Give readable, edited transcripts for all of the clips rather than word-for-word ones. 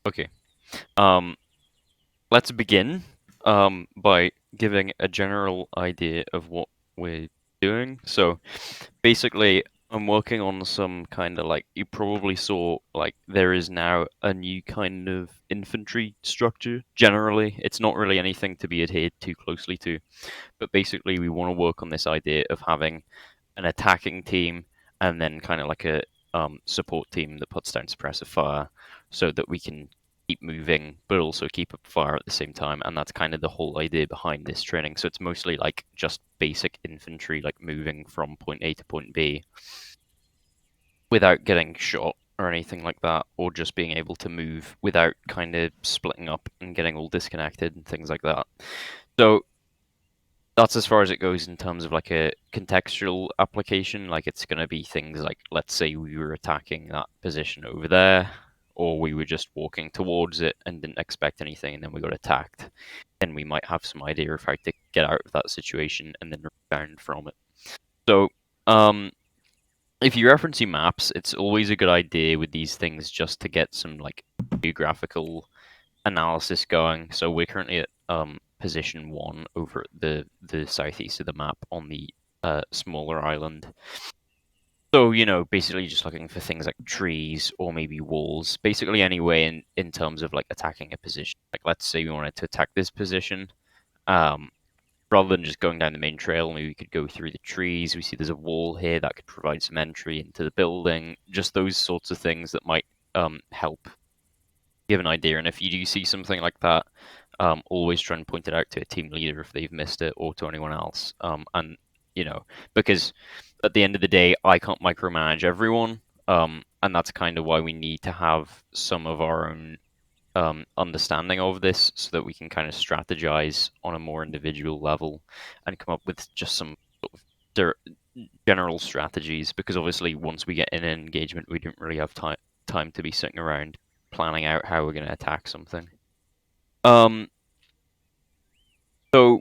Okay. Let's begin by giving a general idea of what we're doing. So basically, I'm working on some kind of like, you probably saw, like, there is now a new kind of infantry structure. Generally, it's not really anything to be adhered too closely to, but basically, we want to work on this idea of having an attacking team and then kind of like a support team that puts down suppressive fire so that we can keep moving but also keep up fire at the same time. And that's kind of the whole idea behind this training. So it's mostly like just basic infantry, like moving from point A to point B without getting shot or anything like that, or just being able to move without kind of splitting up and getting all disconnected and things like that. So that's as far as it goes in terms of like a contextual application. Like, it's going to be things like, let's say we were attacking that position over there, or we were just walking towards it and didn't expect anything, and then we got attacked. Then we might have some idea of how to get out of that situation and then rebound from it. So, if you reference your maps, it's always a good idea with these things just to get some like geographical analysis going. So we're currently at position 1 over at the southeast of the map on the smaller island. So, basically just looking for things like trees or maybe walls, basically any way in terms of like attacking a position. Like, let's say we wanted to attack this position. Um, Rather than just going down the main trail, maybe we could go through the trees. We see there's a wall here that could provide some entry into the building. Just those sorts of things that might help give an idea. And if you do see something like that, always try and point it out to a team leader if they've missed it, or to anyone else. And because at the end of the day, I can't micromanage everyone, and that's kind of why we need to have some of our own understanding of this, so that we can kind of strategize on a more individual level and come up with just some sort of general strategies. Because obviously, once we get in an engagement, we don't really have time to be sitting around planning out how we're going to attack something. Um, so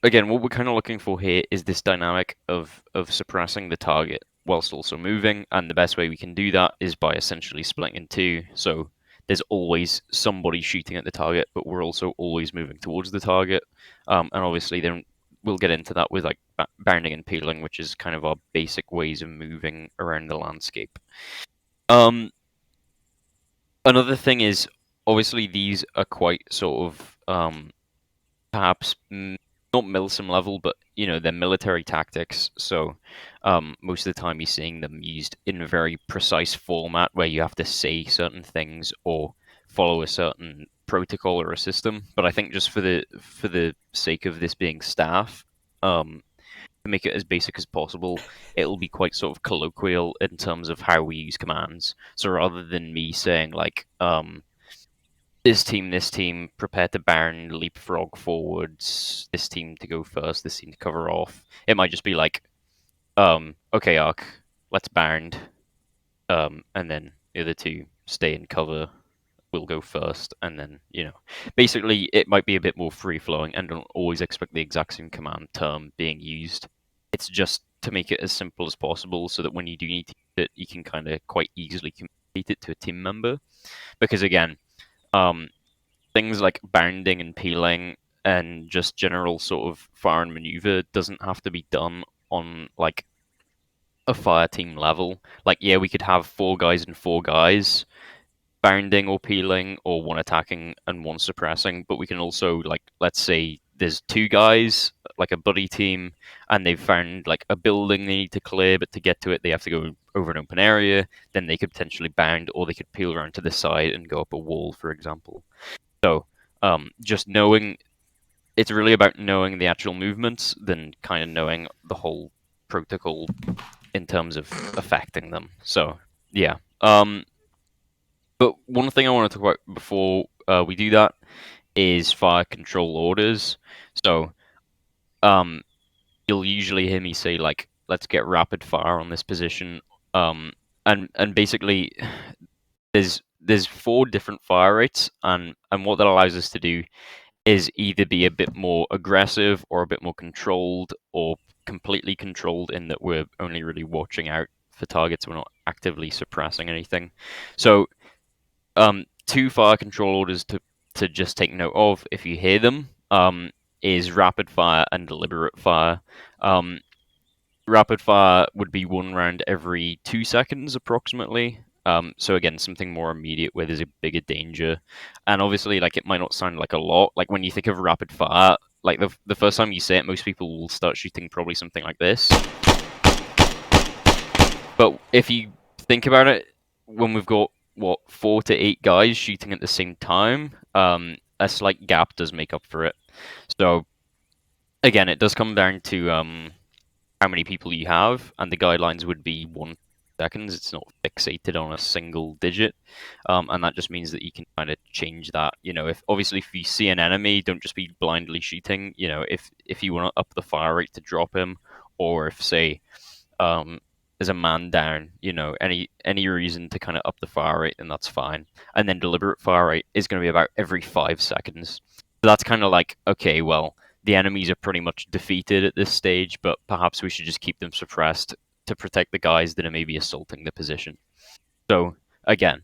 again, what we're kind of looking for here is this dynamic of suppressing the target whilst also moving, and the best way we can do that is by essentially splitting in two. So there's always somebody shooting at the target, but we're also always moving towards the target. And obviously, then we'll get into that with like bounding and peeling, which is kind of our basic ways of moving around the landscape. Um, Another thing is, obviously these are quite sort of perhaps not milsim level, but they're military tactics. So most of the time you're seeing them used in a very precise format where you have to say certain things or follow a certain protocol or a system. But I think just for the sake of this being STAF, to make it as basic as possible, it'll be quite sort of colloquial in terms of how we use commands. So rather than me saying like this team, prepare to bound, leapfrog forwards, this team to go first, this team to cover off. It might just be like, okay, Arc, let's bound, and then the other two stay in cover, we'll go first, and then, basically it might be a bit more free flowing, and don't always expect the exact same command term being used. It's just to make it as simple as possible so that when you do need to use it, you can kind of quite easily communicate it to a team member. Because again, um, things like bounding and peeling and just general sort of fire and maneuver doesn't have to be done on like a fire team level. Like, yeah, we could have 4 guys and 4 guys bounding or peeling, or one attacking and one suppressing, but we can also, like, let's say there's 2 guys, like a buddy team, and they've found like a building they need to clear, but to get to it they have to go over an open area. Then they could potentially bound, or they could peel around to the side and go up a wall, for example. So just knowing, it's really about knowing the actual movements than kind of knowing the whole protocol in terms of affecting them. So yeah. But one thing I want to talk about before we do that is fire control orders. So um, you'll usually hear me say like, let's get rapid fire on this position. And basically there's 4 different fire rates, and what that allows us to do is either be a bit more aggressive or a bit more controlled, or completely controlled in that we're only really watching out for targets. We're not actively suppressing anything. So two fire control orders to just take note of if you hear them is rapid fire and deliberate fire. Um, Rapid fire would be 1 round every 2 seconds approximately. So again, something more immediate where there's a bigger danger, and obviously, like it might not sound like a lot. Like when you think of rapid fire, like the first time you say it, most people will start shooting probably something like this. But if you think about it, when we've got what 4 to 8 guys shooting at the same time, a slight gap does make up for it. So again, it does come down to how many people you have, and the guidelines would be 1 seconds. It's not fixated on a single digit, and that just means that you can kind of change that. You know, if obviously if you see an enemy, don't just be blindly shooting. You know, if you want to up the fire rate to drop him, or if say um, there's a man down, you know, any reason to kind of up the fire rate, then that's fine. And then deliberate fire rate is going to be about every 5 seconds. So that's kind of like, okay, well, the enemies are pretty much defeated at this stage, but perhaps we should just keep them suppressed to protect the guys that are maybe assaulting the position. So again,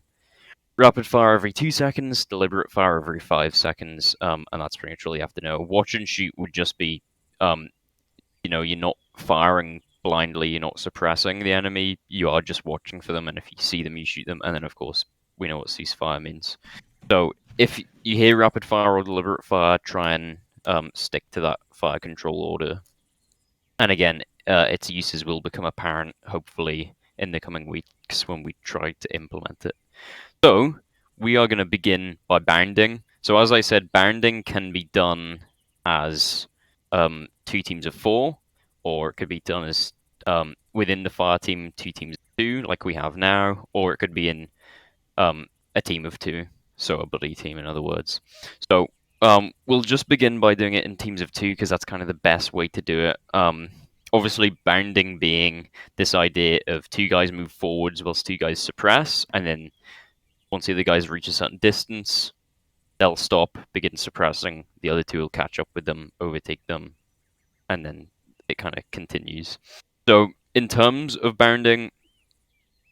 rapid fire every 2 seconds, deliberate fire every 5 seconds, and that's pretty much all you have to know. Watch and shoot would just be um, you know, you're not firing blindly, you're not suppressing the enemy, you are just watching for them, and if you see them, you shoot them, and then of course we know what ceasefire means. So if you hear rapid fire or deliberate fire, try and stick to that fire control order. And again, its uses will become apparent, hopefully, in the coming weeks when we try to implement it. So we are going to begin by bounding. So as I said, bounding can be done as 2 teams of 4, or it could be done as within the fire team 2 teams of 2, like we have now, or it could be in um, a team of 2, so a buddy team, in other words. So we'll just begin by doing it in teams of 2 because that's kind of the best way to do it. Obviously, bounding being this idea of 2 guys move forwards whilst 2 guys suppress, and then once the other guys reach a certain distance, they'll stop, begin suppressing. The other 2 will catch up with them, overtake them, and then it kind of continues. So in terms of bounding,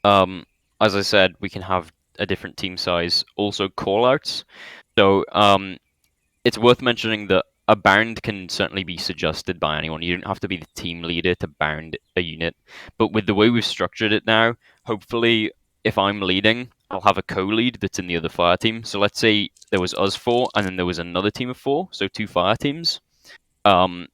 as I said, we can have a different team size. Also callouts. So it's worth mentioning that a bound can certainly be suggested by anyone. You don't have to be the team leader to bound a unit. But with the way we've structured it now, hopefully, if I'm leading, I'll have a co-lead that's in the other fire team. So let's say there was us 4, and then there was another team of 4, so 2 fire teams. That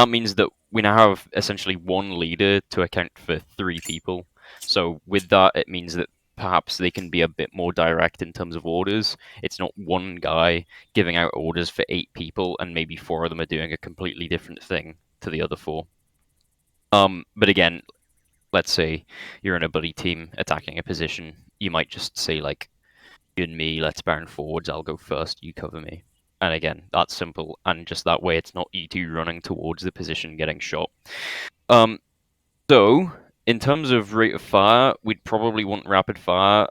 means that we now have essentially 1 leader to account for 3 people. So with that, it means that perhaps they can be a bit more direct in terms of orders. It's not 1 guy giving out orders for 8 people, and maybe 4 of them are doing a completely different thing to the other 4. But again, let's say you're in a buddy team attacking a position, you might just say like, you and me, let's burn forwards, I'll go first, you cover me. And again, that's simple, and just that way it's not you 2 running towards the position getting shot. So, in terms of rate of fire, we'd probably want rapid fire.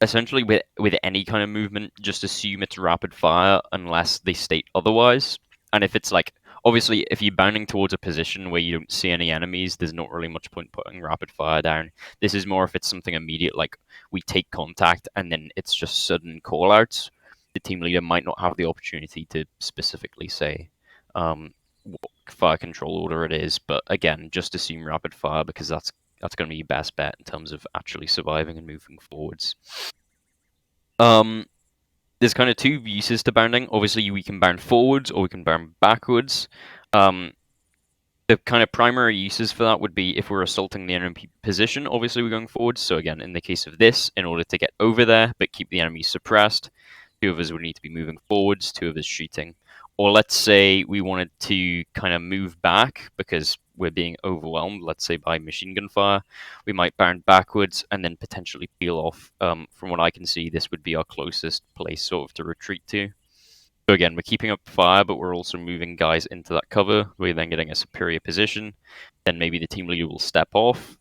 Essentially, with any kind of movement, just assume it's rapid fire unless they state otherwise. And if it's like, obviously, if you're bounding towards a position where you don't see any enemies, there's not really much point putting rapid fire down. This is more if it's something immediate, like we take contact and then it's just sudden callouts. The team leader might not have the opportunity to specifically say what fire control order it is, but again, just assume rapid fire because that's going to be your best bet in terms of actually surviving and moving forwards. There's kind of 2 uses to bounding. Obviously, we can bound forwards or we can bound backwards. The kind of primary uses for that would be if we're assaulting the enemy position, obviously we're going forwards. So again, in the case of this, in order to get over there but keep the enemy suppressed, 2 of us would need to be moving forwards, 2 of us shooting. Or let's say we wanted to kind of move back because we're being overwhelmed, let's say by machine gun fire, we might bound backwards and then potentially peel off. From what I can see, this would be our closest place sort of to retreat to. So again, we're keeping up fire, but we're also moving guys into that cover. We're then getting a superior position. Then maybe the team leader will step off,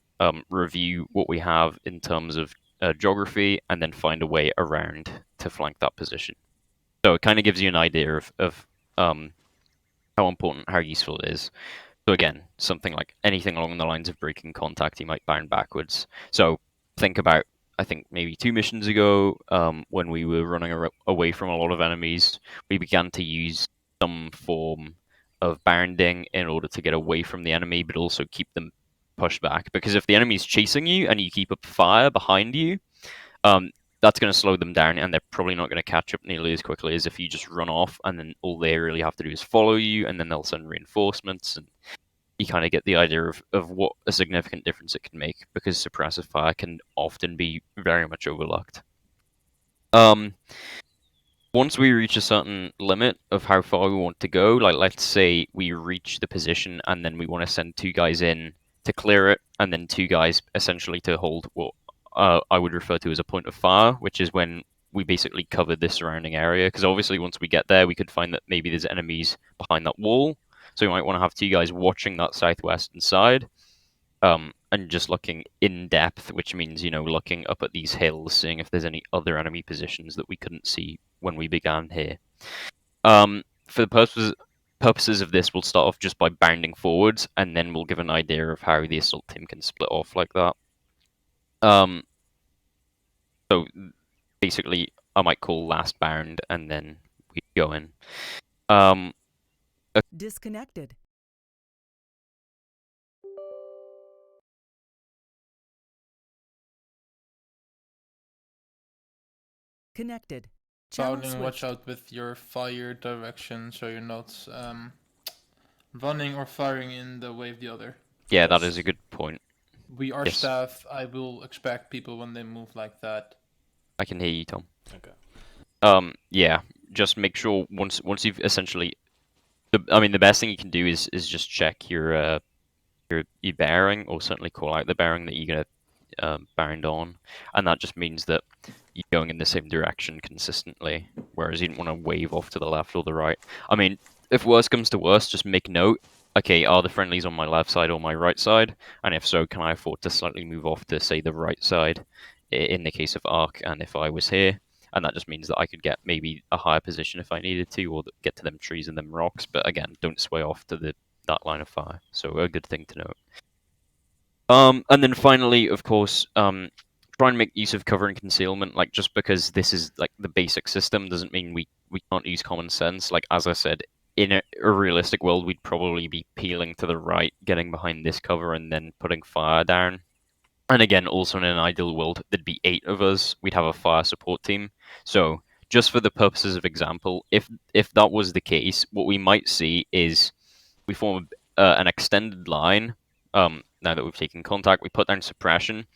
review what we have in terms of geography, and then find a way around to flank that position. So it kind of gives you an idea of how important, how useful it is. So again, something like anything along the lines of breaking contact, you might bound backwards. So think about I think maybe 2 missions ago, when we were running away from a lot of enemies, we began to use some form of bounding in order to get away from the enemy, but also keep them pushed back. Because if the enemy's chasing you and you keep up fire behind you, um, that's going to slow them down, and they're probably not going to catch up nearly as quickly as if you just run off, and then all they really have to do is follow you, and then they'll send reinforcements, and you kind of get the idea of what a significant difference it can make, because suppressive fire can often be very much overlooked. Um, Once we reach a certain limit of how far we want to go, like let's say we reach the position and then we want to send 2 guys in to clear it, and then 2 guys essentially to hold what I would refer to as a point of fire, which is when we basically cover the surrounding area. Because obviously, once we get there, we could find that maybe there's enemies behind that wall, so we might want to have 2 guys watching that southwestern side, and just looking in depth, which means, looking up at these hills, seeing if there's any other enemy positions that we couldn't see when we began here. For the purposes of this, we'll start off just by bounding forwards, and then we'll give an idea of how the assault team can split off like that. So basically, I might call last bound, and then we go in. Disconnected. Connected. Bounding, watch out with your fire direction so you're not running or firing in the way of the other. Yeah, that is a good point. We are Yes. staff. I will expect people when they move like that. I can hear you, Tom. Okay. Yeah, just make sure once you've essentially, the best thing you can do is just check your bearing, or certainly call out the bearing that you're gonna bound on, and that just means that you're going in the same direction consistently, whereas you didn't want to wave off to the left or the right. I mean, if worse comes to worse, just make note. Okay, are the friendlies on my left side or my right side? And if so, can I afford to slightly move off to, say, the right side, in the case of Ark, and if I was here? And that just means that I could get maybe a higher position if I needed to, or get to them trees and them rocks, but again, don't sway off to that line of fire. So a good thing to note. And then finally, of course, try and make use of cover and concealment. Like, just because this is like the basic system doesn't mean we can't use common sense. Like, as I said, in a realistic world, we'd probably be peeling to the right, getting behind this cover, and then putting fire down. And again, also in an ideal world, there'd be 8 of us. We'd have a fire support team. So just for the purposes of example, if that was the case, what we might see is we form an extended line. Now that we've taken contact, we put down suppression.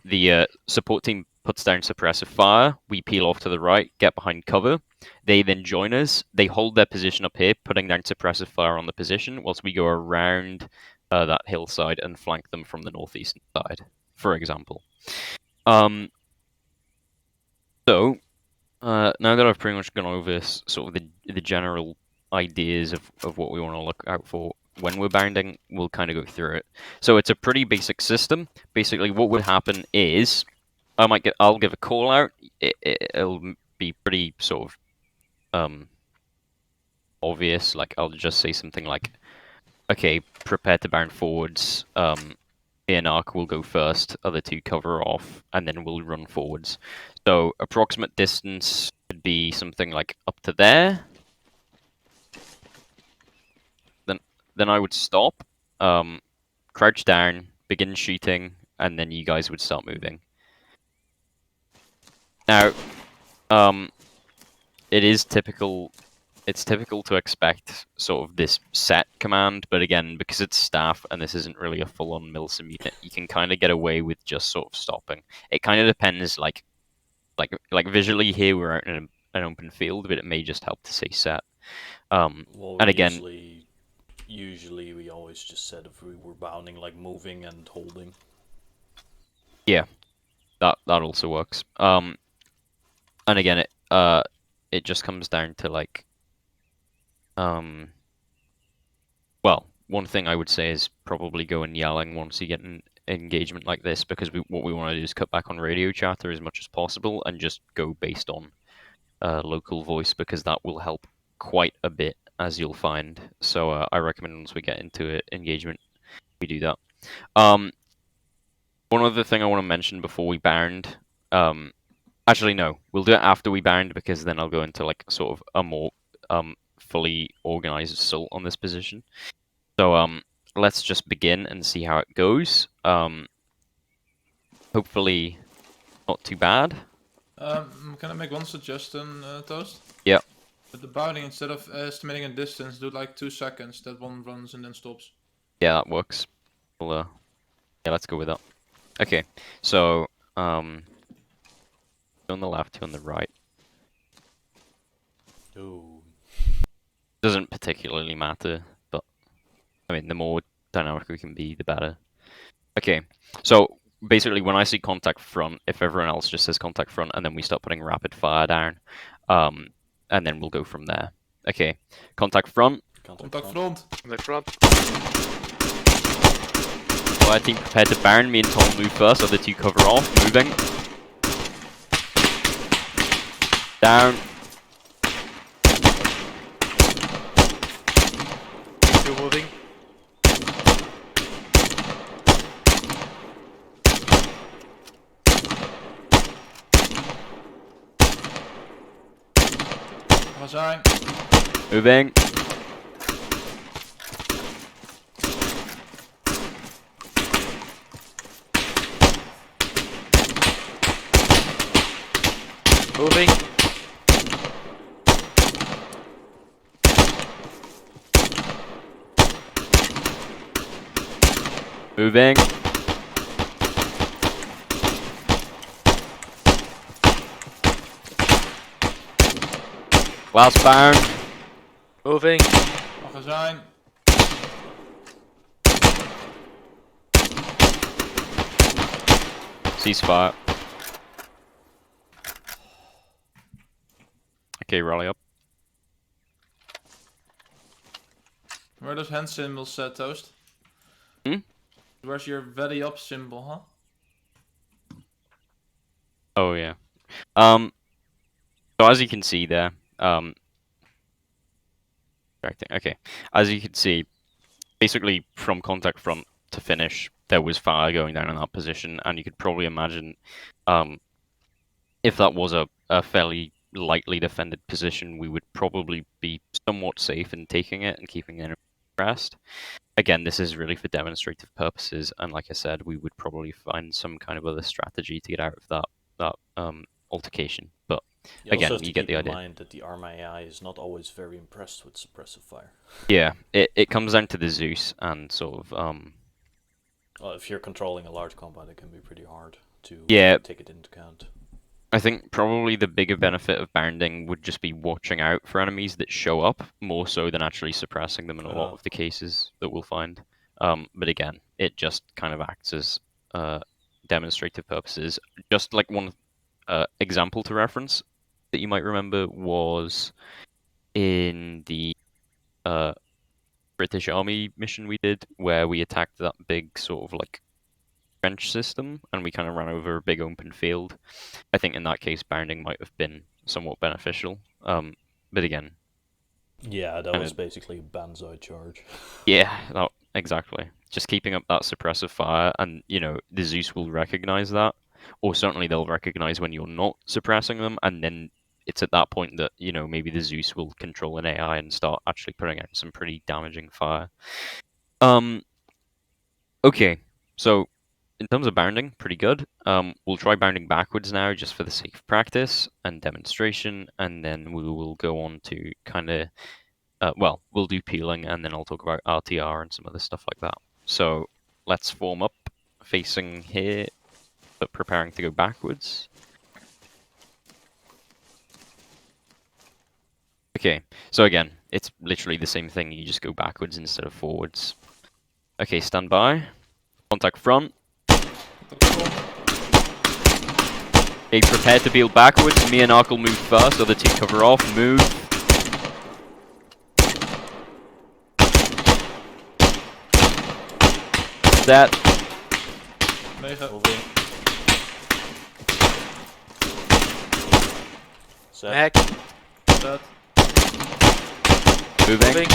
The support team puts down suppressive fire. We peel off to the right, get behind cover. They then join us. They hold their position up here, putting down suppressive fire on the position, whilst we go around that hillside and flank them from the northeastern side, for example. So now that I've pretty much gone over sort of the general ideas of what we want to look out for when we're bounding, we'll kind of go through it. So it's a pretty basic system. Basically, what would happen is I'll give a call out. It'll be pretty sort of obvious. Like, I'll just say something like, "Okay, prepare to bound forwards." Me and Ark will go first. Other 2 cover off, and then we'll run forwards. So approximate distance could be something like up to there. Then I would stop, crouch down, begin shooting, and then you guys would start moving. Now, it's typical to expect sort of this set command, but again, because it's staff and this isn't really a full-on milsim unit, you can kind of get away with just sort of stopping. It kind of depends, like visually here we're out in an open field, but it may just help to say set. Well, and again, usually we always just said if we were bounding, like moving and holding. Yeah, that also works. And again, it just comes down to like, well, one thing I would say is probably go and yelling once you get an engagement like this, because what we want to do is cut back on radio chatter as much as possible and just go based on local voice, because that will help quite a bit, as you'll find. So I recommend once we get into it, engagement, we do that. One other thing I want to mention before we bound, Actually, no. We'll do it after we bound because then I'll go into like sort of a more fully organized assault on this position. So let's just begin and see how it goes. Hopefully not too bad. Can I make one suggestion, Toast? Yeah. With the bounding, instead of estimating a distance, do like 2 seconds that one runs and then stops. Yeah, that works. We'll, yeah, let's go with that. Okay, so two on the left, two on the right. Ooh. Doesn't particularly matter, but I mean, the more dynamic we can be, the better. Okay, so basically, when I see contact front, if everyone else just says contact front, and then we start putting rapid fire down, and then we'll go from there. Okay, contact front. Contact front. Contact front. Fire team prepared to burn. Me and Tom move first, other two cover off. Moving. Down. Two moving. Resign. Moving. Moving. Moving. Last bound. Moving. Resign. Ceasefire. Okay, rally up. Where are those hand symbols set, Toast? Hmm? Where's your ready up symbol, huh? Oh yeah. So as you can see there, okay, as you can see, basically from contact front to finish, there was fire going down in that position, and you could probably imagine, if that was a fairly lightly defended position, we would probably be somewhat safe in taking it and keeping the enemy rest. Again, this is really for demonstrative purposes, and like I said, we would probably find some kind of other strategy to get out of that altercation. But You again, also have to you get keep the in idea. mind that the Arma AI is not always very impressed with suppressive fire. Yeah, it comes down to the Zeus and sort of Well, if you're controlling a large combat, it can be pretty hard to Yeah. take it into account. I think probably the bigger benefit of bounding would just be watching out for enemies that show up, more so than actually suppressing them in a lot of the cases that we'll find. But again, it just kind of acts as demonstrative purposes. Just like one example to reference that you might remember was in the British Army mission we did, where we attacked that big sort of like trench system, and we kind of ran over a big open field. I think in that case, bounding might have been somewhat beneficial. But again, Yeah, that Kinda- was basically a banzai charge. yeah, exactly. Just keeping up that suppressive fire, and the Zeus will recognize that, or certainly they'll recognize when you're not suppressing them, and then it's at that point that maybe the Zeus will control an AI and start actually putting out some pretty damaging fire. Okay, so in terms of bounding, pretty good. We'll try bounding backwards now, just for the sake of practice and demonstration, and then we will go on to kind of, well, we'll do peeling, and then I'll talk about RTR and some other stuff like that. So let's form up, facing here, but preparing to go backwards. Okay, so again, it's literally the same thing, you just go backwards instead of forwards. Okay, stand by. Contact front. Okay, prepare to peel backwards. Me and Ark will move first, other two cover off. Move. Set. Moving. Set. Back. Set. Moving. Moving.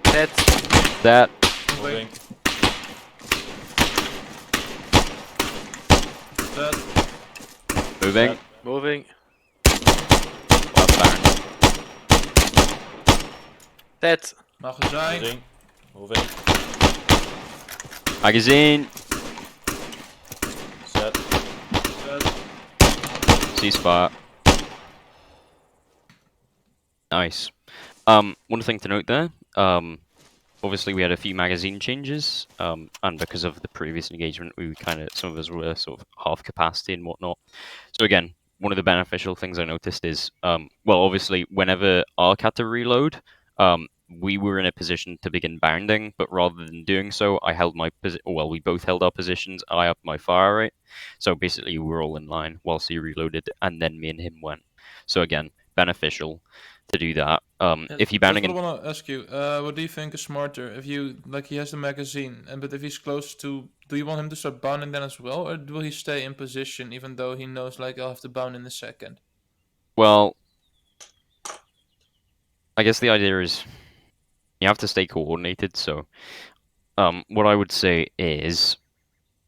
Set. Set. Moving. Set. Moving. Set. Moving. Left barn. Dead. Magazijn. Moving. Moving. Magazine. Set. Set. Ceasefire. Nice. One thing to note there. Obviously we had a few magazine changes. And because of the previous engagement, some of us were sort of half capacity and whatnot. So again, one of the beneficial things I noticed is, well, obviously whenever ARC had to reload, we were in a position to begin bounding, but rather than doing so, I held my position. Well, we both held our positions. I upped my fire rate, so basically we were all in line whilst he reloaded, and then me and him went. So again, beneficial to do that. If you're That's bounding what I in, want to ask you. What do you think is smarter? If you like, he has the magazine, but if he's close to, do you want him to start bounding then as well, or will he stay in position even though he knows like I'll have to bound in a second? well, I guess the idea is you have to stay coordinated. So, what I would say is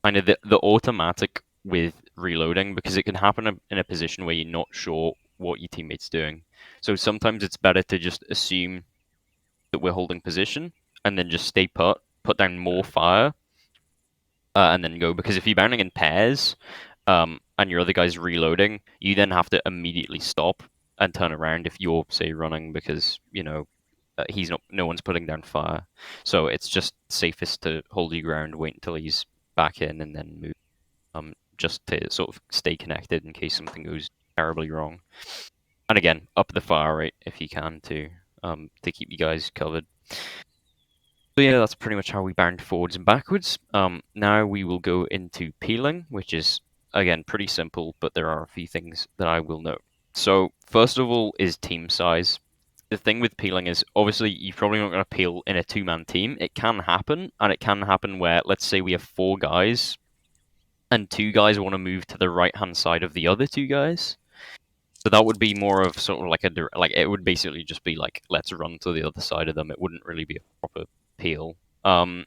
kind of the automatic with reloading, because it can happen in a position where you're not sure what your teammate's doing. So sometimes it's better to just assume that we're holding position and then just stay put down more fire, and then go. Because if you're bounding in pairs, and your other guy's reloading, you then have to immediately stop and turn around if you're, say, running, because no one's putting down fire. So it's just safest to hold your ground, wait until he's back in, and then move. Just to sort of stay connected in case something goes terribly wrong. And again, up the fire rate if you can to keep you guys covered. So yeah, that's pretty much how we bound forwards and backwards. Now we will go into peeling, which is again pretty simple, but there are a few things that I will note. So first of all is team size. The thing with peeling is obviously you're probably not going to peel in a two-man team. It can happen, and it can happen where, let's say we have 4 guys and 2 guys want to move to the right-hand side of the other 2 guys. So that would be more of sort of like it would basically just be like, let's run to the other side of them. It wouldn't really be a proper peel. But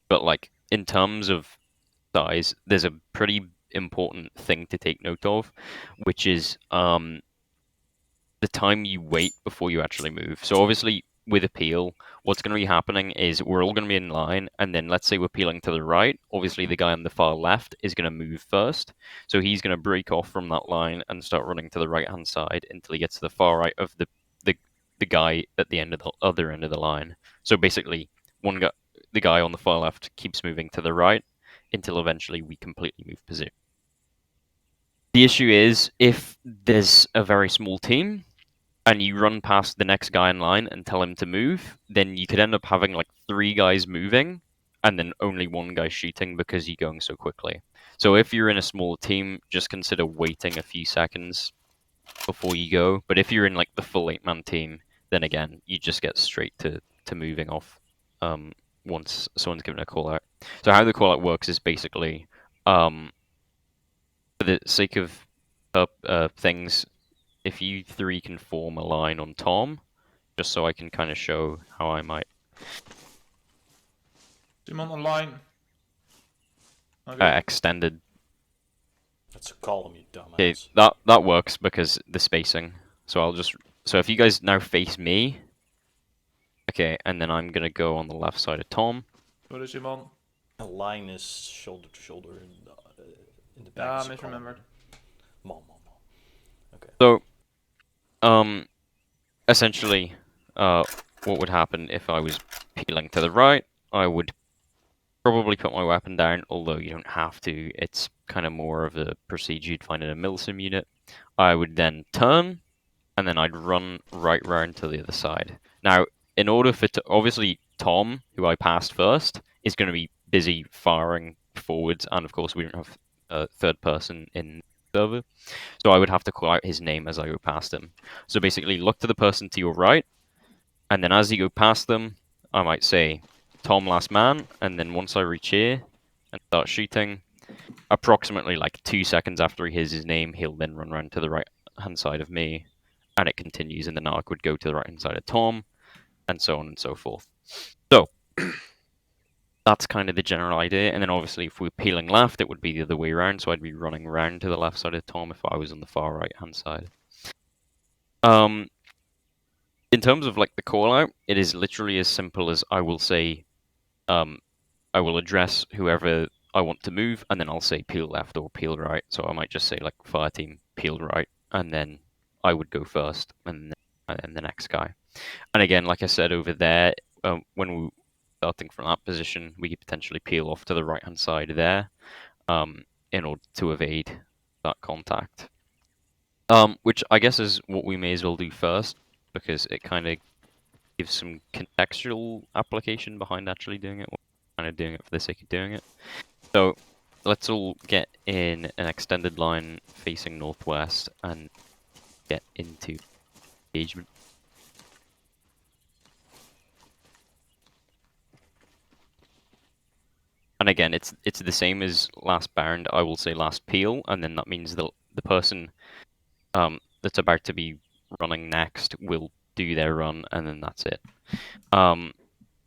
like in terms of size, there's a pretty important thing to take note of, which is the time you wait before you actually move. So obviously with a peel, what's going to be happening is we're all going to be in line, and then let's say we're peeling to the right. Obviously the guy on the far left is going to move first, so he's going to break off from that line and start running to the right hand side until he gets to the far right of the guy at the end of the other end of the line. So basically the guy on the far left keeps moving to the right until eventually we completely move position. The issue is if there's a very small team and you run past the next guy in line and tell him to move, then you could end up having like 3 guys moving and then only 1 guy shooting because you're going so quickly. So if you're in a small team, just consider waiting a few seconds before you go. But if you're in like the full 8-man team, then again, you just get straight to moving off once someone's given a call out. So how the call out works is basically, for the sake of things, if you 3 can form a line on Tom, just so I can kind of show how I might Simon online. Okay. extended. That's a column, you Okay, dumbass. that works because the spacing. So if you guys now face me, okay, and then I'm gonna go on the left side of Tom. What is Simon? A line is shoulder to shoulder in the back. Yeah, is a column. misremembered. Mom. Okay. So, essentially, what would happen if I was peeling to the right? I would probably put my weapon down, although you don't have to. It's kind of more of a procedure you'd find in a milsim unit. I would then turn, and then I'd run right round to the other side. Now, in order for obviously Tom, who I passed first, is going to be busy firing forwards, and of course we don't have a third person in the server, so I would have to call out his name as I go past him. So basically, look to the person to your right, and then as you go past them, I might say, Tom last man, and then once I reach here and start shooting, approximately like 2 seconds after he hears his name, he'll then run around to the right hand side of me, and it continues, and then Ark would go to the right hand side of Tom, and so on and so forth. So, that's kind of the general idea. And then obviously, if we're peeling left, it would be the other way around. So I'd be running round to the left side of Tom if I was on the far right hand side. In terms of like the call out, it is literally as simple as I will say, I will address whoever I want to move, and then I'll say peel left or peel right. So I might just say like fire team peel right, and then I would go first, and then the next guy. And again, like I said over there, when we starting from that position, we could potentially peel off to the right hand side there, in order to evade that contact. Which I guess is what we may as well do first, because it kind of gives some contextual application behind actually doing it. We're kind of doing it for the sake of doing it. So let's all get in an extended line facing northwest and get into engagement. And again, it's the same as last bound. I will say last peel, and then that means the person that's about to be running next will do their run, and then that's it.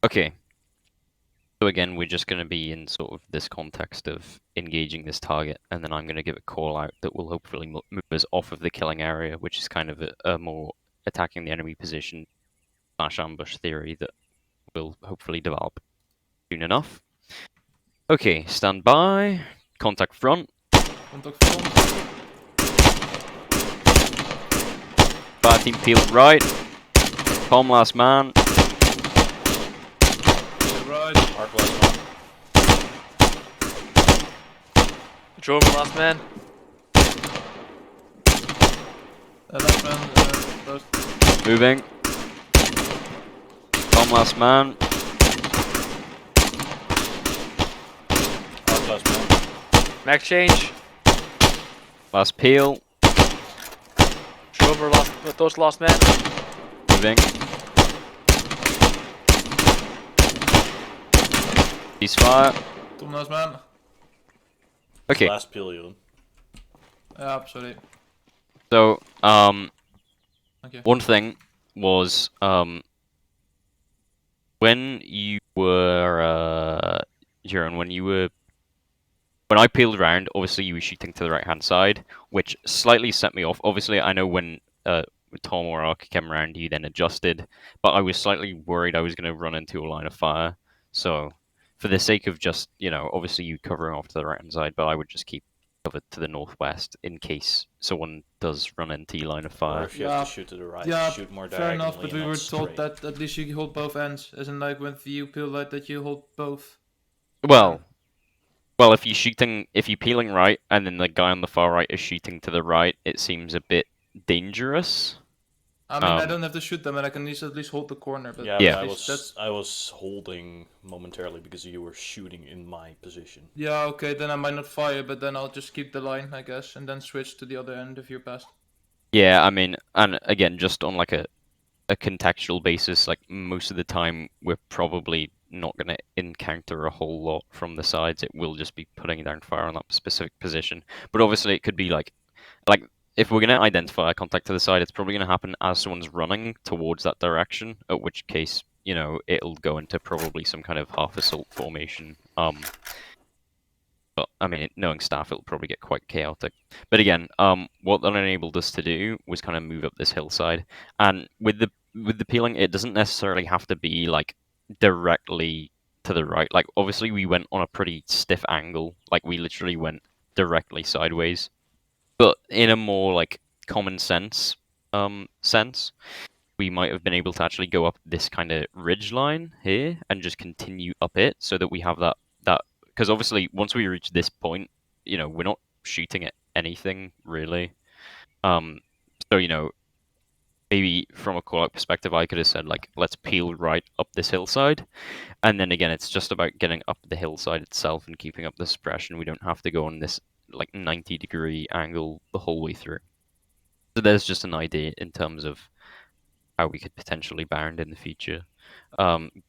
Okay. So again, we're just going to be in sort of this context of engaging this target, and then I'm going to give a call out that will hopefully move us off of the killing area, which is kind of a more attacking the enemy position / ambush theory that will hopefully develop soon enough. Okay, stand by. Contact front. Contact front. Fire team peel right. Palm last man. Peel right. Arc last man. German last man. Left man. First. Moving. Palm last man. Arc last man. Max change. Last peel. Drover last. Those last man. Moving. Ceasefire. Tom last man. Okay. Last period. Yeah, sorry. So, Okay. one thing was, when you were, Jiren, when I peeled around, obviously you were shooting to the right-hand side, which slightly set me off. Obviously, I know when Tom or Ark came around, you then adjusted, but I was slightly worried I was going to run into a line of fire. So, for the sake of just, obviously you covering off to the right-hand side, but I would just keep covered to the northwest in case someone does run into your line of Or fire. if you have to shoot to the right, Yeah, shoot more fair enough, diagonally but we and were not told straight. that at least you hold both ends, as in like with you peel right that you hold both. Well, if you're peeling right, and then the guy on the far right is shooting to the right, it seems a bit dangerous. I mean, I don't have to shoot them, and I can at least hold the corner. But Yeah, Yeah. but I was holding momentarily because you were shooting in my position. Yeah, okay, then I might not fire, but then I'll just keep the line, I guess, and then switch to the other end if you're past. Yeah, I mean, and again, just on like a contextual basis, like most of the time, we're probably not going to encounter a whole lot from the sides. It will just be putting down fire on that specific position. But obviously, it could be like if we're going to identify a contact to the side, it's probably going to happen as someone's running towards that direction. At which case, it'll go into probably some kind of half assault formation. But I mean, knowing STAF, it'll probably get quite chaotic. But again, what that enabled us to do was kind of move up this hillside, and with the peeling, it doesn't necessarily have to be like directly to the right. Like obviously, we went on a pretty stiff angle. Like we literally went directly sideways, but in a more like common sense sense, we might have been able to actually go up this kind of ridge line here and just continue up it, so that we have that because obviously once we reach this point, we're not shooting at anything really. So maybe from a call out perspective, I could have said like, let's peel right up this hillside, and then again, it's just about getting up the hillside itself and keeping up the suppression. We don't have to go on this like 90-degree angle the whole way through. So there's just an idea in terms of how we could potentially bound in the future.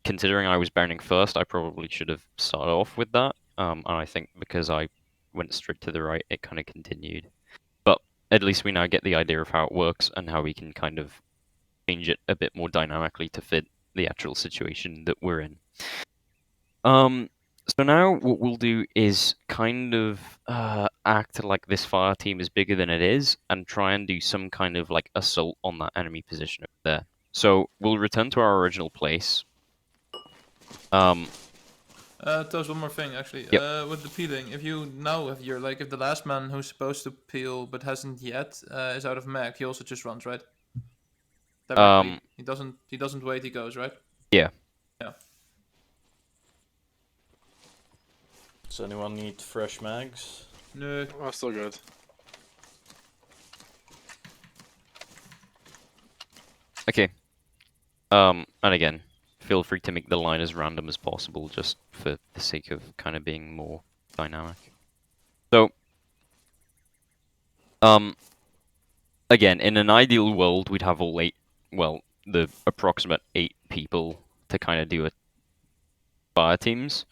Considering I was bounding first, I probably should have started off with that. And I think because I went straight to the right, it kind of continued. But at least we now get the idea of how it works and how we can kind of change it a bit more dynamically to fit the actual situation that we're in. So now what we'll do is kind of act like this fire team is bigger than it is, and try and do some kind of like assault on that enemy position over there. So we'll return to our original place. Toast, one more thing actually. Yep. With the peeling, if you now have your if the last man who's supposed to peel but hasn't yet is out of mag, he also just runs, right? Directly. He doesn't wait. He goes, right? Yeah. Yeah. Does anyone need fresh mags? No. Oh, still good. Okay. And again, feel free to make the line as random as possible, just for the sake of kind of being more dynamic. So, again, in an ideal world, we'd have all 8, well, the approximate 8 people to kind of do a fire teams.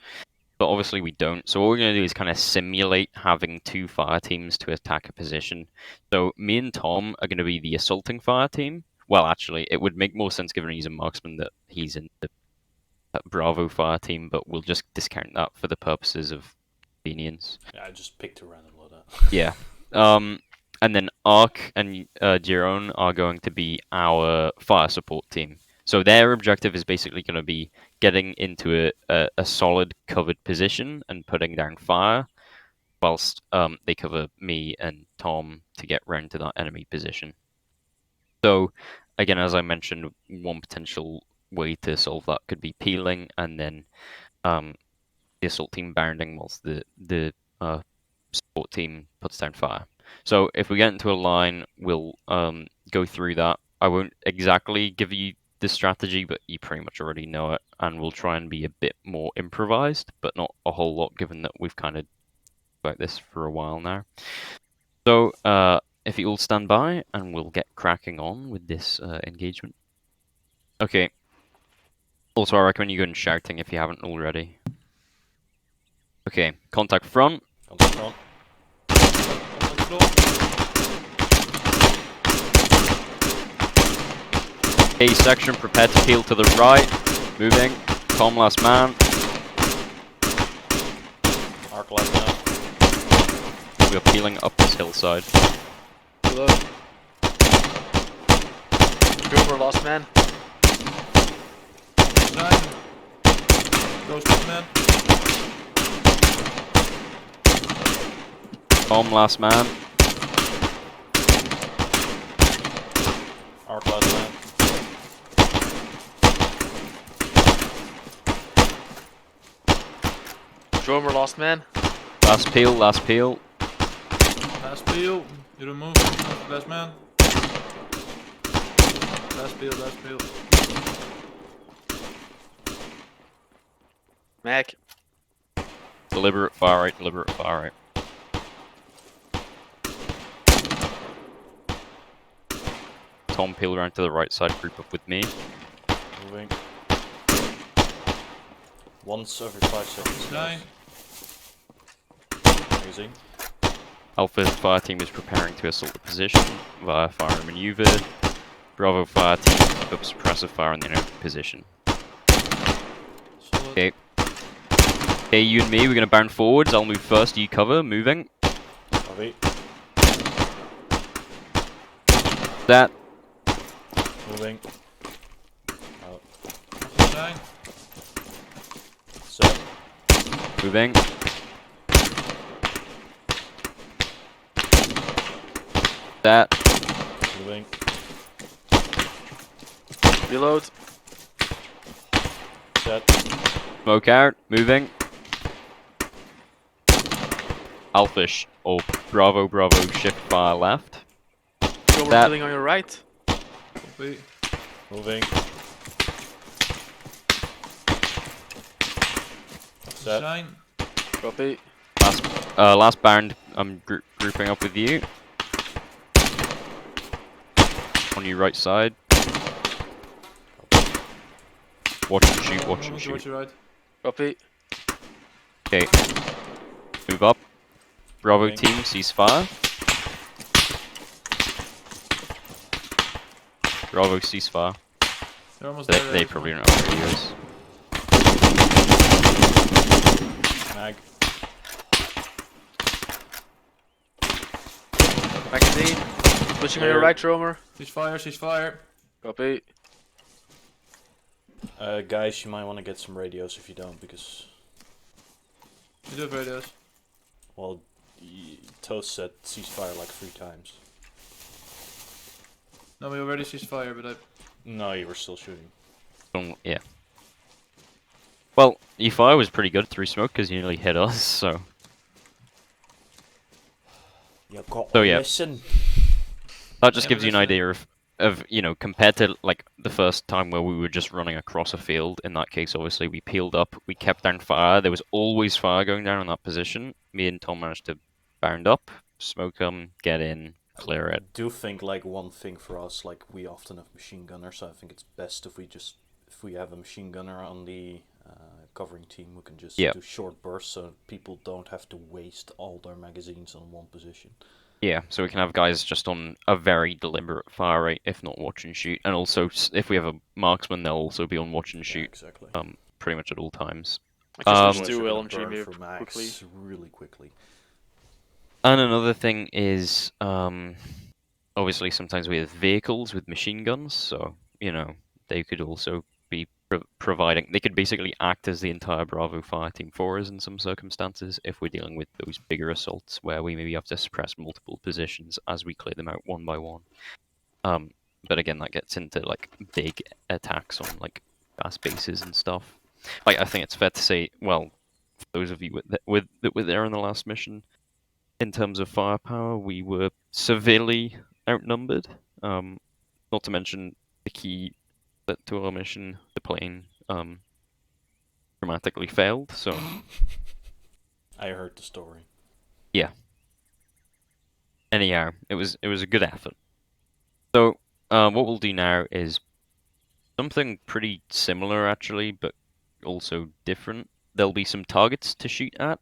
But obviously we don't. So what we're going to do is kind of simulate having 2 fire teams to attack a position. So me and Tom are going to be the assaulting fire team. Well, actually, it would make more sense given he's a marksman that he's in the Bravo fire team, but we'll just discount that for the purposes of convenience. Yeah, I just picked a random loader. Yeah. And then Ark and Giron are going to be our fire support team. So their objective is basically going to be getting into a solid covered position and putting down fire, whilst they cover me and Tom to get round to that enemy position. So, again, as I mentioned, one potential way to solve that could be peeling, and then the assault team bounding whilst the support team puts down fire. So if we get into a line, we'll go through that. I won't exactly give you the strategy, but you pretty much already know it, and we'll try and be a bit more improvised, but not a whole lot, given that we've kind of about this for a while now. So if you all stand by, and we'll get cracking on with this engagement. Okay. Also, I recommend you go and shouting if you haven't already. Okay, contact front. Contact front. Contact floor. A section, prepare to peel to the right. Moving. Tom, last man. Arc left now. We are peeling up this hillside. Reload. Drummer, last man. Nine. Ghost last man. Tom, last man. Arc last man. Drummer, last man. Last peel, last peel. Last peel. You remove last man. Last peel, last peel. Mac. Deliberate fire right, deliberate fire right. Tom, peel around to the right side, group up with me. Moving. Once every 5 seconds. Nine. Easy. Alpha fire team is preparing to assault the position via fire and maneuver. Bravo fire team keep up suppressive fire in the enemy position. Solid. Okay. Okay, you and me, we're going to bound forwards. I'll move first, you cover, moving. Copy. That. Moving. Out. Nine. Set. Moving. That. Moving. Reload. Set. Smoke out. Moving. Alpha or Bravo Bravo shift fire left. Drummer That. killing on your right. Copy. Moving. Set. Nine. Copy. Last bound. I'm grouping up with you. On your right side. Watch and shoot, watch and Watch shoot. your right. Copy. Okay. Move up. Bravo Moving. team, cease fire. Bravo, cease fire. They're almost They there. probably don't have radios. Magazine. Pushing on your Clear. right, Romer. Ceasefire. Copy. Guys, you might want to get some radios if you don't, because, You do have radios. well, Toast said ceasefire like 3 times. No, we already ceasefire, but No, you were still shooting. Yeah. Well, your fire was pretty good through smoke because you nearly hit us, so... You got So yeah. listen. That just Yeah, gives you an listen. idea of, you know, compared to, like, the first time where we were just running across a field. In that case, obviously, we peeled up, we kept down fire. There was always fire going down in that position. Me and Tom managed to bound up, smoke them, get in, clear it. I do think, like, one thing for us, like, we often have machine gunners, so I think it's best if we have a machine gunner on the covering team, we can just Yeah. do short bursts so people don't have to waste all their magazines on one position. Yeah, so we can have guys just on a very deliberate fire rate, if not watch and shoot. And also, if we have a marksman, they'll also be on watch and Yeah, shoot, exactly. pretty much at all times. I just Um, wish Otherwise two you're gonna LMG burn move for max quickly. really quickly. And another thing is, obviously sometimes we have vehicles with machine guns, so, you know, they could also be providing, they could basically act as the entire Bravo fire team for us in some circumstances if we're dealing with those bigger assaults where we maybe have to suppress multiple positions as we clear them out one by one. But again, that gets into like big attacks on like fast bases and stuff. Like, I think it's fair to say, well, for those of you that were there in the last mission, in terms of firepower, we were severely outnumbered. Not to mention the key to our mission, the plane, dramatically failed. So I heard the story. yeah. Anyhow, it was a good effort. So what we'll do now is something pretty similar actually, but also different. There'll be some targets to shoot at.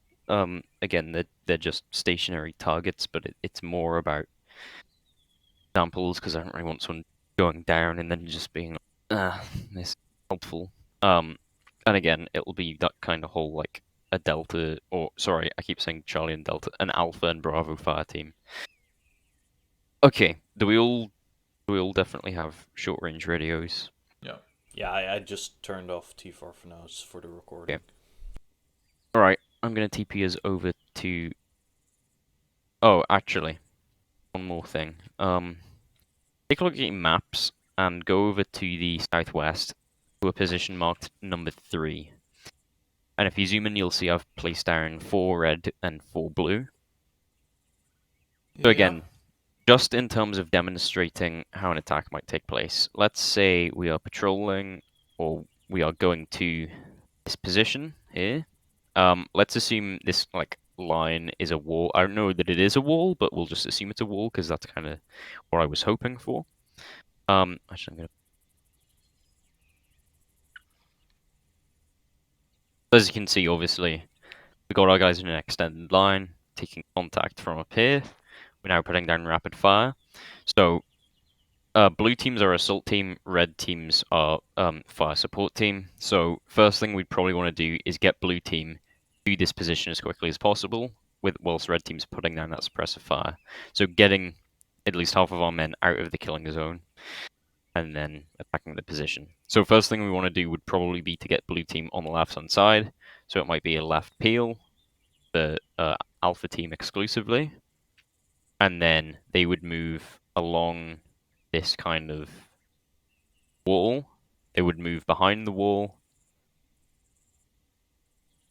Again, they're just stationary targets, but it's more about examples because I don't really want someone going down and then just being this helpful. And again, it'll be that kind of whole like a Delta, or sorry, I keep saying Charlie and Delta, an Alpha and Bravo fire team. Okay, do we all definitely have short range radios? Yeah, I just turned off T4 for now, it's for the recording. Okay. All right, I'm gonna TP us over to. Oh, actually, one more thing. Take a look at your maps and go over to the southwest to a position marked number 3. And if you zoom in, you'll see I've placed down 4 red and 4 blue. So again, just in terms of demonstrating how an attack might take place, let's say we are patrolling or we are going to this position here. Let's assume this like line is a wall. I don't know that it is a wall, but we'll just assume it's a wall because that's kind of what I was hoping for. Actually, I'm gonna. As you can see, obviously, we got our guys in an extended line, taking contact from up here. We're now putting down rapid fire. So, blue teams are assault team, red teams are fire support team. So, first thing we'd probably want to do is get blue team to this position as quickly as possible, whilst red team's putting down that suppressive fire. So, getting at least half of our men out of the killing zone, and then attacking the position. So first thing we want to do would probably be to get blue team on the left-hand side. So it might be a left peel, the alpha team exclusively, and then they would move along this kind of wall. They would move behind the wall.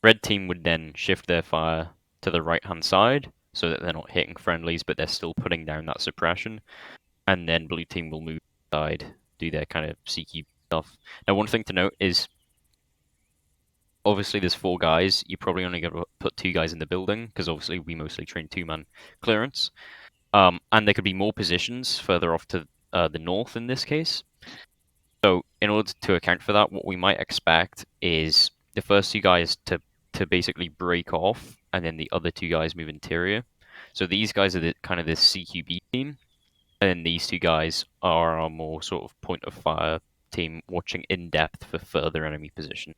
Red team would then shift their fire to the right-hand side so that they're not hitting friendlies, but they're still putting down that suppression. And then blue team will move aside, do their kind of CQ stuff. Now, one thing to note is, obviously there's 4 guys. You probably only got to put 2 guys in the building, because obviously we mostly train 2-man clearance. And there could be more positions further off to the north in this case. So in order to account for that, what we might expect is the first 2 guys to basically break off, and then the other 2 guys move interior. So these guys are kind of this CQB team. And then these 2 guys are our more sort of point of fire team, watching in depth for further enemy position.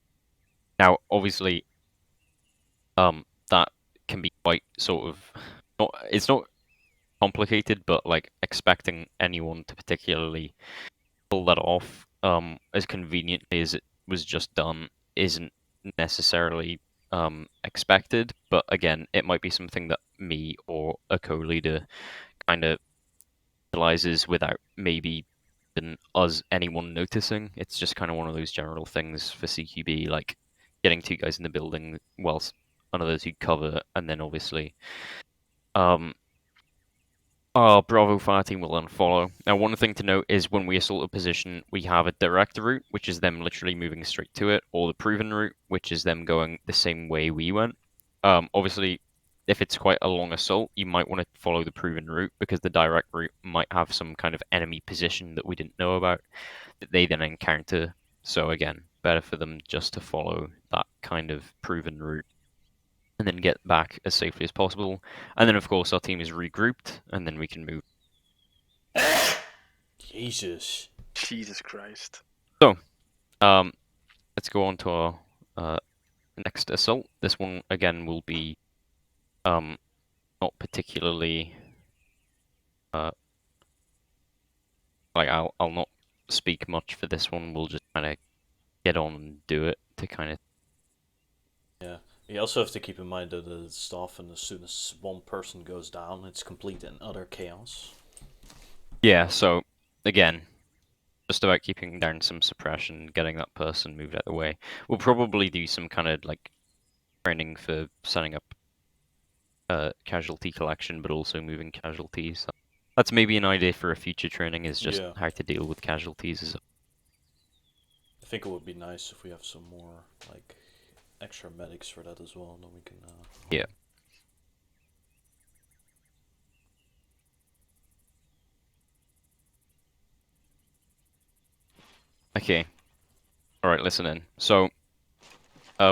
Now, obviously, that can be quite sort of it's not complicated, but like expecting anyone to particularly pull that off as conveniently as it was just done isn't necessarily expected. But again, it might be something that me or a co-leader kind of realizes without maybe even us anyone noticing. It's just kind of one of those general things for CQB, like getting two guys in the building whilst another two cover, and then obviously our Bravo fire team will unfollow. Now, one thing to note is when we assault a position, we have a direct route, which is them literally moving straight to it, or the proven route, which is them going the same way we went. Obviously, if it's quite a long assault, you might want to follow the proven route because the direct route might have some kind of enemy position that we didn't know about that they then encounter. So again, better for them just to follow that kind of proven route and then get back as safely as possible. And then, of course, our team is regrouped, and then we can move. Jesus. Jesus Christ. So, let's go on to our next assault. This one, again, will be not particularly... like, I'll not speak much for this one. We'll just kind of get on and do it to kind of... Yeah. You also have to keep in mind that the staff, and as soon as one person goes down, it's complete and utter chaos. Yeah, so, again, just about keeping down some suppression, getting that person moved out of the way. We'll probably do some kind of, like, training for setting up casualty collection, but also moving casualties. That's maybe an idea for a future training, is just Yeah. how to deal with casualties. I think it would be nice if we have some more, like, extra medics for that as well, and then we can... Yeah. Okay. Alright, listen in. So,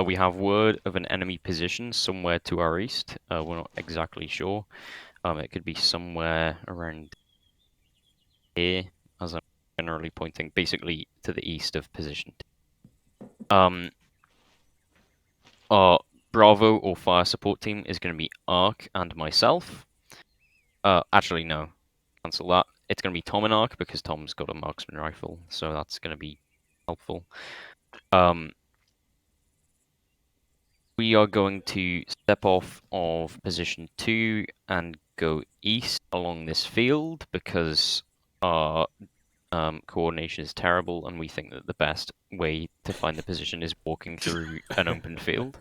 we have word of an enemy position somewhere to our east. We're not exactly sure. It could be somewhere around here, as I'm generally pointing, basically to the east of position. Our Bravo or fire support team is going to be Ark and myself. Actually, no. Cancel that. It's going to be Tom and Ark because Tom's got a marksman rifle, so that's going to be helpful. We are going to step off of position 2 and go east along this field because our coordination is terrible, and we think that the best way to find the position is walking through an open field.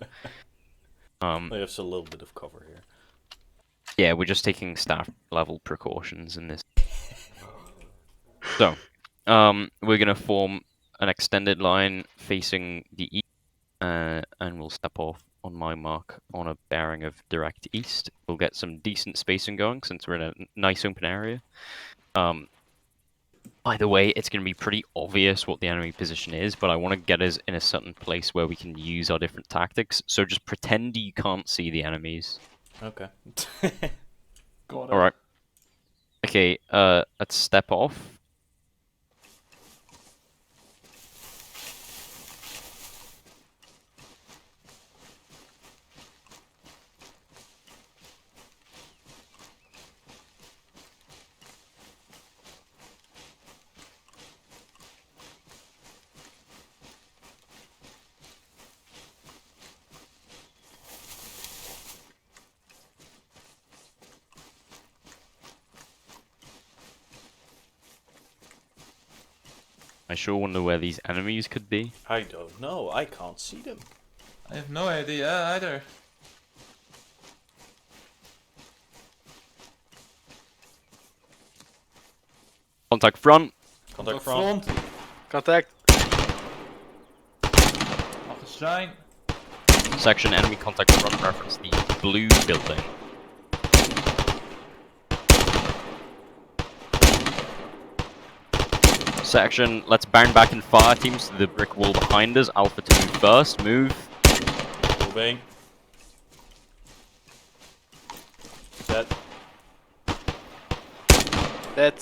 There's a little bit of cover here. Yeah, we're just taking staff level precautions in this. So, we're gonna form an extended line facing the east, and we'll step off on my mark on a bearing of direct east. We'll get some decent spacing going since we're in a nice open area. By the way, it's going to be pretty obvious what the enemy position is, but I want to get us in a certain place where we can use our different tactics. So just pretend you can't see the enemies. Okay. Got it. Alright. Okay, let's step off. I sure wonder where these enemies could be. I don't know. I can't see them. I have no idea either. Contact front. Contact front. Contact. Afgeschijn. Section enemy contact front, reference the blue building. Section, let's bound back in fire teams to the brick wall behind us. Alpha to move first. Move. Moving. Dead. Dead.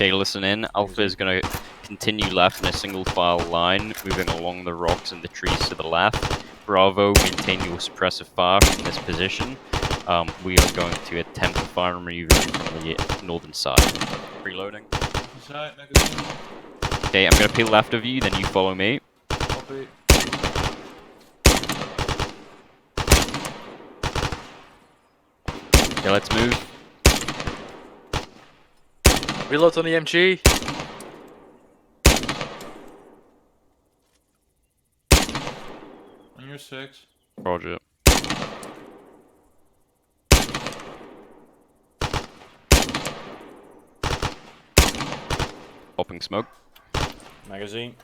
Okay, listen in. Alpha is going to continue left in a single file line, moving along the rocks and the trees to the left. Bravo, maintain your suppressive fire from this position. We are going to attempt to fire and remove it from the northern side. Reloading. Side, magazine. Okay, I'm going to peel left of you, then you follow me. Copy. Okay, let's move. Reload on the MG. On your 6. Roger. Popping smoke. Magazine.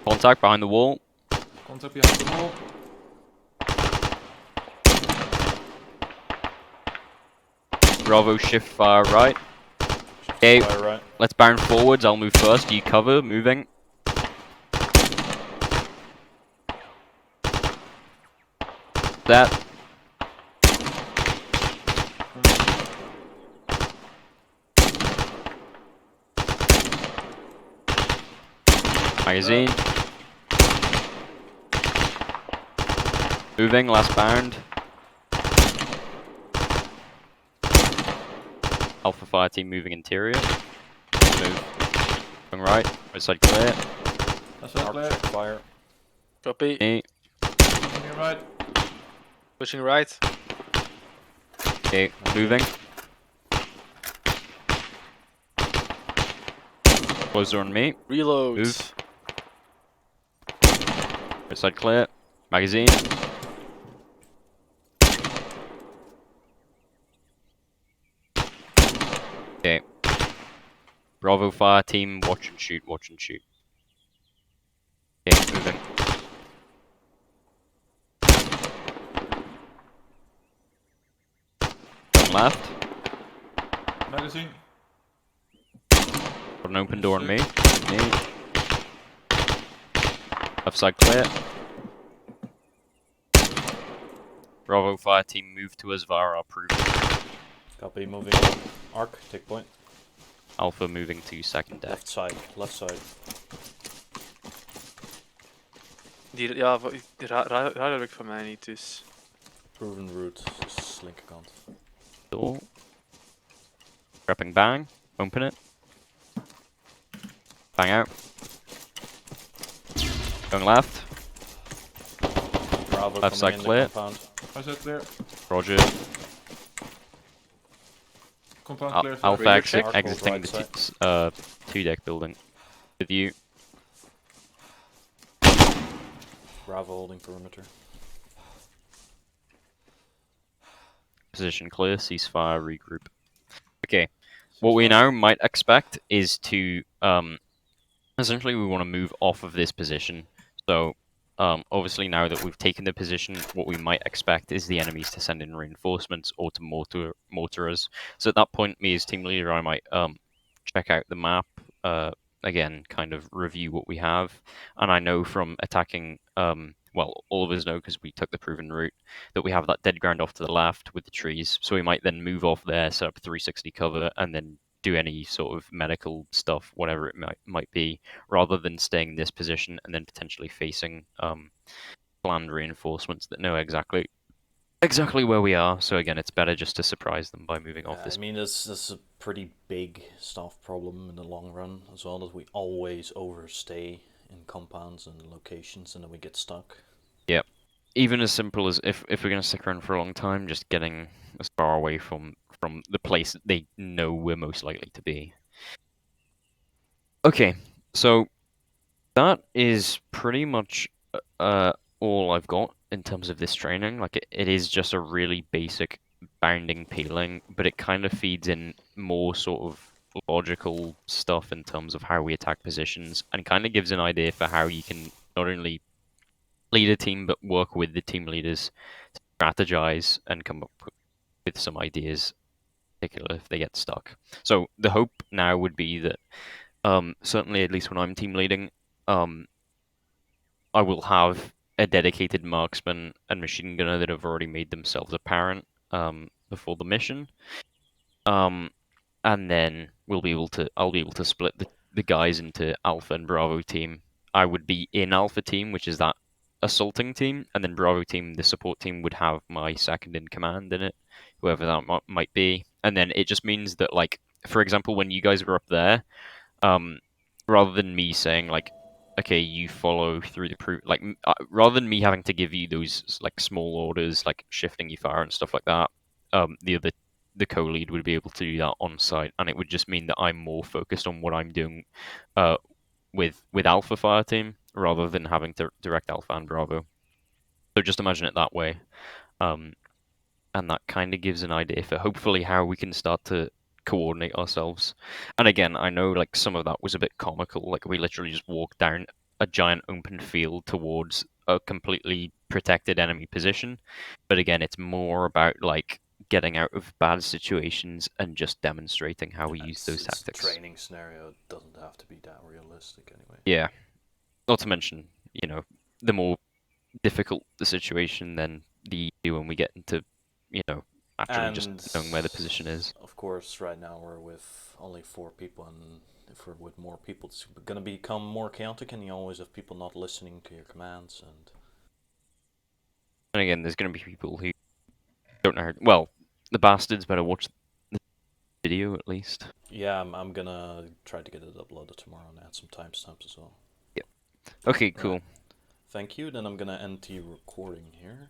Contact behind the wall. Contact behind the wall. Bravo, shift fire right. Okay, Fire right. let's bound forwards. I'll move first. You cover, moving. That. Magazine. Moving, last bound. Alpha fire team moving interior. Move. Going right. Right side clear. That's all Arc clear. check fire. Copy. Me. On your right. Pushing right. Okay, moving. Closer on me. Reload. Move. Right side clear. Magazine. Okay. Bravo fire team, watch and shoot, watch and shoot. Okay, moving. Turn left. Magazine. Got an open door on me. Me. Left side clear. Bravo fire team, move to us via our proof. Copy, moving. Arc, take point. Alpha moving to second deck. Left side, left side. Ja, raar heb ik van mij niet, dus... Proven route, dus linkerkant. Door. Grabbing bang. Open it. Bang out. Going left. Bravo Left coming side in clear. the compound. Is that clear? Roger. Compound clear. for Alpha Rear exit, check. exiting Right the two deck building. With you. Bravo holding perimeter. Position clear, ceasefire, regroup. Okay, what we now might expect is to, essentially we want to move off of this position. So, obviously now that we've taken the position, what we might expect is the enemies to send in reinforcements or to mortar us. So at that point, me as team leader, I might check out the map, again, kind of review what we have. And I know from attacking, well, all of us know because we took the proven route, that we have that dead ground off to the left with the trees. So we might then move off there, set up 360 cover, and then do any sort of medical stuff, whatever it might be, rather than staying in this position and then potentially facing planned reinforcements that know exactly where we are. So again, it's better just to surprise them by moving off this. I mean, this is a pretty big staff problem in the long run as well, that we always overstay in compounds and locations and then we get stuck. Yep. Even as simple as if we're going to stick around for a long time, just getting as far away from the place that they know we're most likely to be. Okay, so that is pretty much all I've got in terms of this training. Like it is just a really basic bounding peeling, but it kind of feeds in more sort of logical stuff in terms of how we attack positions, and kind of gives an idea for how you can not only lead a team but work with the team leaders to strategize and come up with some ideas, particularly if they get stuck. So the hope now would be that Certainly, at least when I'm team leading, I will have a dedicated marksman and machine gunner that have already made themselves apparent before the mission. And then I'll be able to split the guys into Alpha and Bravo team. I would be in Alpha team, which is that assaulting team, and then Bravo team, the support team, would have my second in command in it, whoever that might be. And then it just means that, like, for example, when you guys were up there, um, rather than me saying like, okay, you follow through rather than me having to give you those like small orders, like shifting your fire and stuff like that, the co-lead would be able to do that on site, and it would just mean that I'm more focused on what I'm doing, with Alpha Fire Team rather than having to direct Alpha and Bravo. So just imagine it that way, and that kind of gives an idea for hopefully how we can start to coordinate ourselves. And again, I know like some of that was a bit comical, like we literally just walked down a giant open field towards a completely protected enemy position. But again, it's more about like getting out of bad situations and just demonstrating how we use those It's a tactics. training scenario. It doesn't have to be that realistic anyway. Yeah. Not to mention, the more difficult the situation, then the easier when we get into, actually just And knowing where the position is. of course, right now we're with only 4 people, and if we're with more people, it's gonna become more chaotic, and you always have people not listening to your commands. And again, there's going to be people who don't know. Well, the bastards better watch the video at least. Yeah, I'm gonna try to get it uploaded tomorrow and add some timestamps as well. Yeah. Okay, cool. Right. Thank you. Then I'm gonna end the recording here.